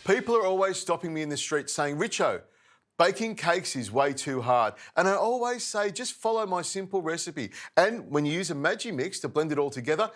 People are always stopping me in the street saying, Richo, baking cakes is way too hard. And I always say, just follow my simple recipe. And when you use a Magimix to blend it all together,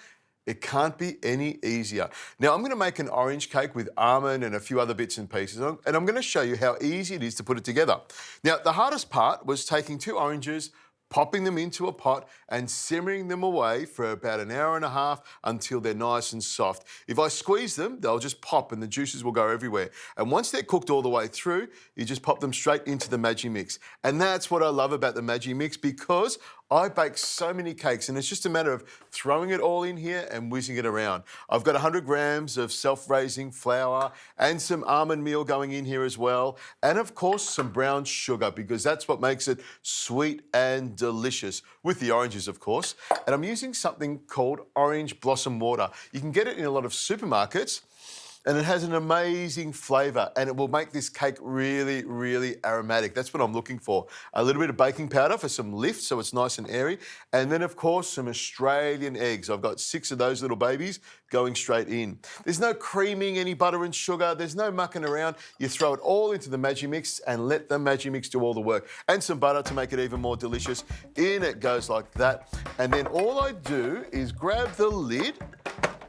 it can't be any easier. Now, I'm going to make an orange cake with almond and a few other bits and pieces, and I'm going to show you how easy it is to put it together. Now, the hardest part was taking 2 oranges, popping them into a pot and simmering them away for about an hour and a half until they're nice and soft. If I squeeze them, they'll just pop and the juices will go everywhere. And once they're cooked all the way through, you just pop them straight into the Magimix. And that's what I love about the Magimix, because I bake so many cakes and it's just a matter of throwing it all in here and whizzing it around. I've got 100 grams of self-raising flour and some almond meal going in here as well. And of course, some brown sugar, because that's what makes it sweet and delicious, with the oranges, of course. And I'm using something called orange blossom water. You can get it in a lot of supermarkets, and it has an amazing flavour, and it will make this cake really, really aromatic. That's what I'm looking for. A little bit of baking powder for some lift so it's nice and airy. And then, of course, some Australian eggs. I've got 6 of those little babies going straight in. There's no creaming any butter and sugar. There's no mucking around. You throw it all into the Magimix and let the Magimix do all the work. And some butter to make it even more delicious. In it goes like that. And then all I do is grab the lid,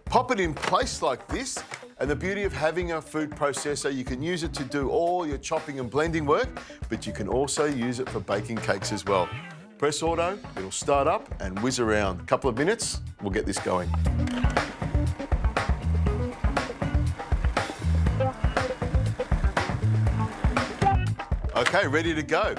pop it in place like this. And the beauty of having a food processor, you can use it to do all your chopping and blending work, but you can also use it for baking cakes as well. Press auto, it'll start up and whiz around. A couple of minutes, we'll get this going. Okay, ready to go.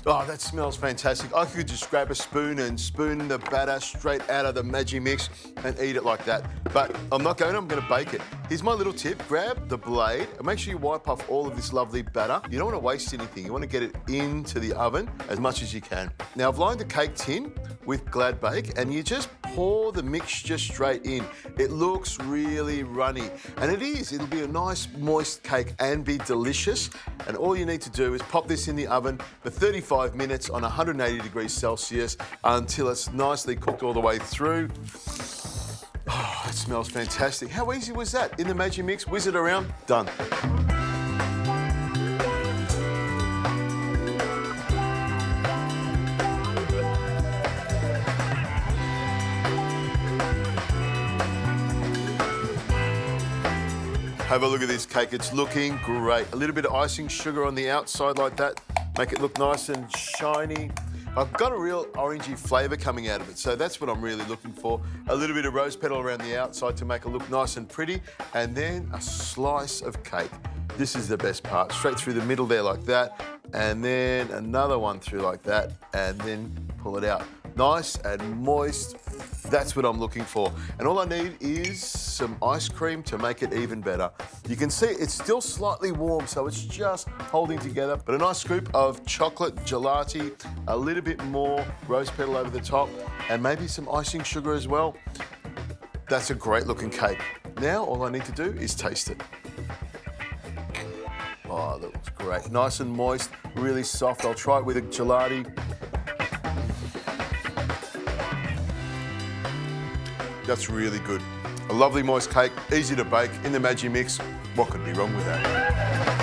Oh, that smells fantastic. I could just grab a spoon and spoon the batter straight out of the Magimix and eat it like that. But I'm not going to, I'm going to bake it. Here's my little tip. Grab the blade and make sure you wipe off all of this lovely batter. You don't want to waste anything. You want to get it into the oven as much as you can. Now, I've lined the cake tin with Glad Bake, and you just pour the mixture straight in. It looks really runny, and it is. It'll be a nice moist cake and be delicious. And all you need to do is pop this in the oven for 35 minutes on 180 degrees Celsius until it's nicely cooked all the way through. Oh, it smells fantastic. How easy was that? In the Magimix, whiz it around, done. Have a look at this cake, it's looking great. A little bit of icing sugar on the outside like that, make it look nice and shiny. I've got a real orangey flavour coming out of it, so that's what I'm really looking for. A little bit of rose petal around the outside to make it look nice and pretty, and then a slice of cake. This is the best part, straight through the middle there like that, and then another one through like that, and then pull it out. Nice and moist, that's what I'm looking for. And all I need is some ice cream to make it even better. You can see it's still slightly warm, so it's just holding together. But a nice scoop of chocolate gelati, a little bit more rose petal over the top, and maybe some icing sugar as well. That's a great looking cake. Now all I need to do is taste it. Oh, that looks great. Nice and moist, really soft. I'll try it with a gelati. That's really good. A lovely moist cake, easy to bake in the Magimix. What could be wrong with that?